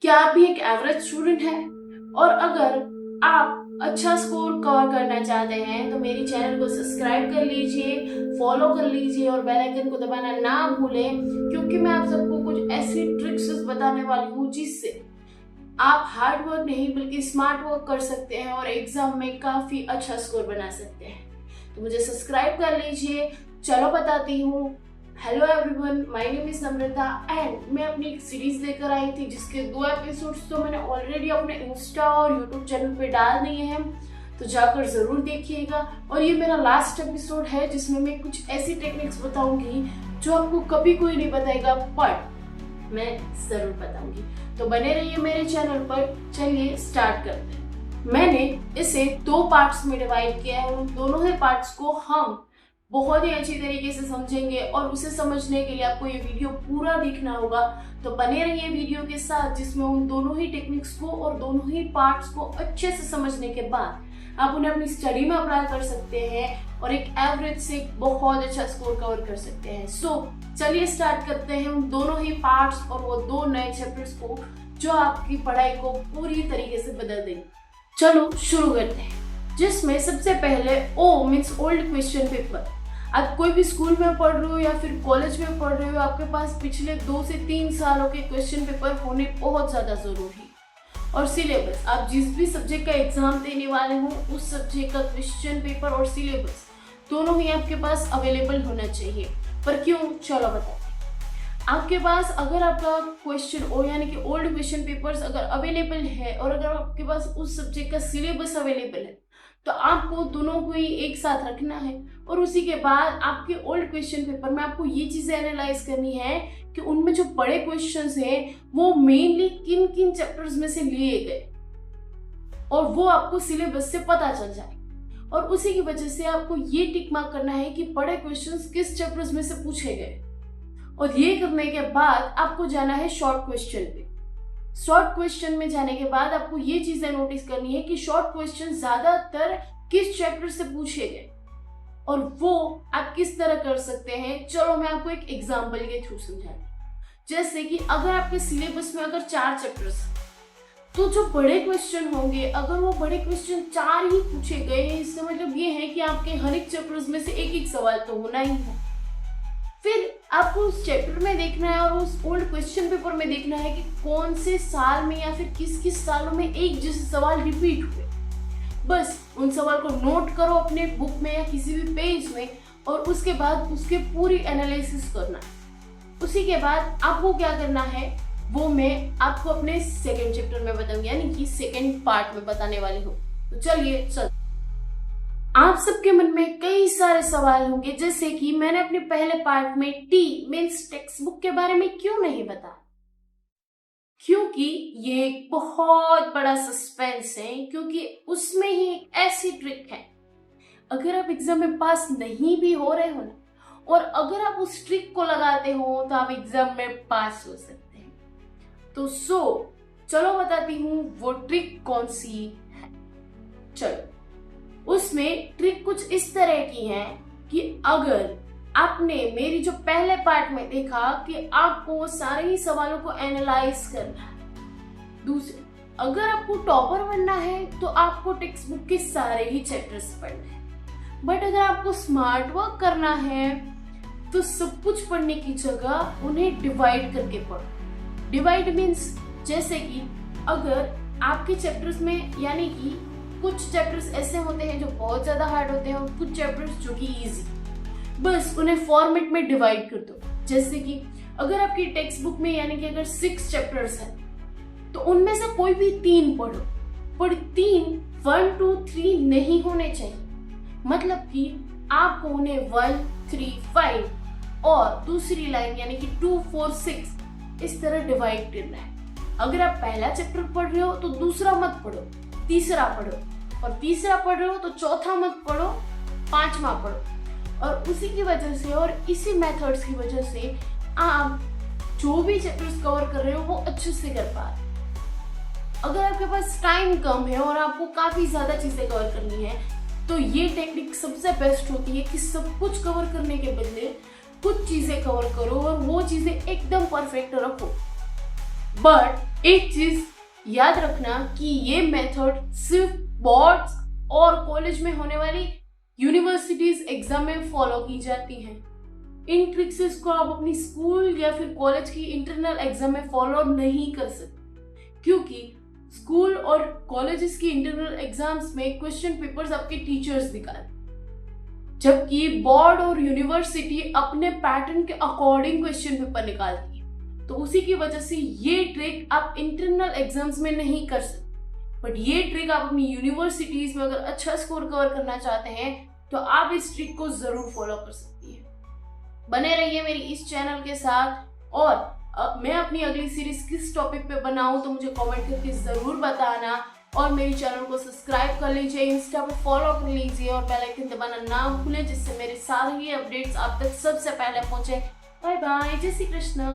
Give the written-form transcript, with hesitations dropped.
क्या आप भी एक एवरेज स्टूडेंट हैं और अगर आप अच्छा स्कोर कवर करना चाहते हैं तो मेरी चैनल को सब्सक्राइब कर लीजिए, फॉलो कर लीजिए और बेल आइकन को दबाना ना भूलें, क्योंकि मैं आप सबको कुछ ऐसी ट्रिक्स बताने वाली हूँ जिससे आप हार्ड वर्क नहीं बल्कि स्मार्ट वर्क कर सकते हैं और एग्जाम में काफी अच्छा स्कोर बना सकते हैं। तो मुझे सब्सक्राइब कर लीजिए। चलो बताती हूँ। Hello everyone, my name is Namrata and मैं अपनी एक सीरीज लेकर आई थी जिसके 2 एपिसोड्स तो मैंने ऑलरेडी अपने इंस्टा और यूट्यूब चैनल पे डाल दिए हैं, तो जाकर जरूर देखिएगा। और ये मेरा लास्ट एपिसोड है जिसमें मैं कुछ ऐसी टेक्निक्स बताऊंगी जो आपको कभी कोई नहीं बताएगा, बट मैं जरूर बताऊंगी। तो बने रहिए मेरे चैनल पर। चलिए स्टार्ट करते हैं। मैंने इसे 2 पार्ट्स में डिवाइड किया है। उन दोनों ही पार्ट्स को हम बहुत ही अच्छी तरीके से समझेंगे और उसे समझने के लिए आपको ये वीडियो पूरा देखना होगा। तो बने रहिए वीडियो के साथ, जिसमें उन दोनों ही टेक्निक्स को और दोनों ही पार्ट्स को अच्छे से समझने के बाद आप उन्हें अपनी स्टडी में अप्लाई कर सकते हैं और एक एवरेज से बहुत अच्छा स्कोर कवर कर सकते हैं। सो चलिए स्टार्ट करते हैं उन दोनों ही पार्ट्स और वो 2 नए चैप्टर्स को जो आपकी पढ़ाई को पूरी तरीके से बदल देंगे। चलो शुरू करते हैं, जिसमें सबसे पहले O means old question paper. आप कोई भी स्कूल में पढ़ रहे हो या फिर कॉलेज में पढ़ रहे हो, आपके पास पिछले 2 से 3 सालों के क्वेश्चन पेपर होने बहुत ज़्यादा ज़रूरी। और सिलेबस, आप जिस भी सब्जेक्ट का एग्जाम देने वाले हो उस सब्जेक्ट का क्वेश्चन पेपर और सिलेबस दोनों ही आपके पास अवेलेबल होना चाहिए। पर क्यों, चलो बताते हैं। आपके पास अगर आपका क्वेश्चन ओ यानी कि ओल्ड क्वेश्चन पेपर्स अगर अवेलेबल है और अगर आपके पास उस सब्जेक्ट का सिलेबस अवेलेबल है तो आपको दोनों को ही एक साथ रखना है और उसी के बाद आपके ओल्ड क्वेश्चन पेपर में आपको ये चीजें एनालाइज करनी है कि उनमें जो बड़े क्वेश्चंस हैं वो मेनली किन किन चैप्टर्स में से लिए गए और वो आपको सिलेबस से पता चल जाए। और उसी की वजह से आपको ये टिक मार्क करना है कि बड़े क्वेश्चंस किस चैप्टर्स में से पूछे गए। और ये करने के बाद आपको जाना है शॉर्ट क्वेश्चन पे। शॉर्ट क्वेश्चन में जाने के बाद आपको ये चीजें नोटिस करनी है कि शॉर्ट क्वेश्चन ज्यादातर किस चैप्टर से पूछे गए और वो आप किस तरह कर सकते हैं। चलो मैं आपको एक एग्जांपल के थ्रू समझाती हूँ। जैसे कि अगर आपके सिलेबस में अगर 4 चैप्टर्स, तो जो बड़े क्वेश्चन होंगे अगर वो बड़े क्वेश्चन 4 ही पूछे गए, इससे मतलब ये है कि आपके हर एक चैप्टर्स में से एक सवाल तो होना ही है। फिर आपको उस चैप्टर में देखना है और उस ओल्ड क्वेश्चन पेपर में देखना है कि कौन से साल में या फिर किस किस सालों में एक जैसे सवाल रिपीट हुए। बस उन सवाल को नोट करो अपने बुक में या किसी भी पेज में और उसके बाद उसके पूरी एनालिसिस करना है। उसी के बाद आपको क्या करना है वो मैं आपको अपने सेकेंड चैप्टर में बताऊंगी, यानी कि सेकेंड पार्ट में बताने वाली हूँ। तो चलिए चल। आप सबके मन में कई सारे सवाल होंगे, जैसे कि मैंने अपने पहले पार्ट में टी मीन्स टेक्स्ट बुक के बारे में क्यों नहीं बताया, क्योंकि ये एक बहुत बड़ा सस्पेंस है, क्योंकि उसमें ही एक ऐसी ट्रिक है अगर आप एग्जाम में पास नहीं भी हो रहे हो ना और अगर आप उस ट्रिक को लगाते हो तो आप एग्जाम में पास हो सकते हैं। तो चलो बताती हूँ वो ट्रिक कौन सी है। चलो, उसमें ट्रिक कुछ इस तरह की है कि अगर आपने मेरी जो पहले पार्ट में देखा कि आपको सारे ही सवालों को एनालाइज करना है। दूसरे, अगर आपको टॉपर बनना है तो आपको टेक्स्ट बुक के सारे ही चैप्टर्स पढ़ने हैं, बट अगर आपको स्मार्ट वर्क करना है तो सब कुछ पढ़ने की जगह उन्हें डिवाइड करके पढ़ो। डिवाइड मीन्स जैसे कि अगर आपके चैप्टर्स में, यानी कि कुछ चैप्टर्स ऐसे होते हैं जो बहुत ज्यादा हार्ड होते हैं और कुछ चैप्टर्स जो कि इजी, बस उन्हें फॉर्मेट में डिवाइड कर दो। जैसे कि अगर आपकी टेक्स्ट बुक में यानी कि अगर 6 चैप्टर्स हैं तो उनमें से कोई भी 3 पढ़ो, पर 3 1 2 3 नहीं होने चाहिए। मतलब कि आपको उन्हें 1 3 5 और दूसरी लाइन यानी कि 2 4 6 इस तरह डिवाइड करना है। अगर आप पहला चैप्टर पढ़ रहे हो तो दूसरा मत पढ़ो, तीसरा पढ़ो, और तीसरा पढ़ रहे हो तो चौथा मत पढ़ो, 5वां पढ़ो। और उसी की वजह से और इसी मेथड्स की वजह से आप जो भी चैप्टर्स कवर कर रहे हो वो अच्छे से कर पा रहे हो। अगर आपके पास टाइम कम है और आपको काफी ज्यादा चीजें कवर करनी है तो ये टेक्निक सबसे बेस्ट होती है कि सब कुछ कवर करने के बदले कुछ चीजें कवर करो और वो चीजें एकदम परफेक्ट रखो। बट एक चीज याद रखना कि ये मेथड सिर्फ बोर्ड्स और कॉलेज में होने वाली यूनिवर्सिटीज एग्जाम में फॉलो की जाती हैं। इन ट्रिक्स को आप अपनी स्कूल या फिर कॉलेज की इंटरनल एग्जाम में फॉलो नहीं कर सकते, क्योंकि स्कूल और कॉलेजेस की इंटरनल एग्जाम्स में क्वेश्चन पेपर्स आपके टीचर्स निकालते, जबकि बोर्ड और यूनिवर्सिटी अपने पैटर्न के अकॉर्डिंग क्वेश्चन पेपर निकालती है। तो उसी की वजह से ये ट्रिक आप इंटरनल एग्जाम्स में नहीं कर सकते, बट ये ट्रिक आप अपनी यूनिवर्सिटीज में अगर अच्छा स्कोर कवर करना चाहते हैं तो आप इस ट्रिक को जरूर फॉलो कर सकती है। बने रहिए मेरी इस चैनल के साथ, और मैं अपनी अगली सीरीज किस टॉपिक पे बनाऊं तो मुझे कमेंट करके जरूर बताना, और मेरी चैनल को सब्सक्राइब कर लीजिए, इंस्टा पे फॉलो कर लीजिए और बेल आइकन दबाना ना भूलें, जिससे मेरे सारे ही अपडेट्स आप तक सबसे पहले पहुंचे। बाय बाय, जय श्री कृष्ण।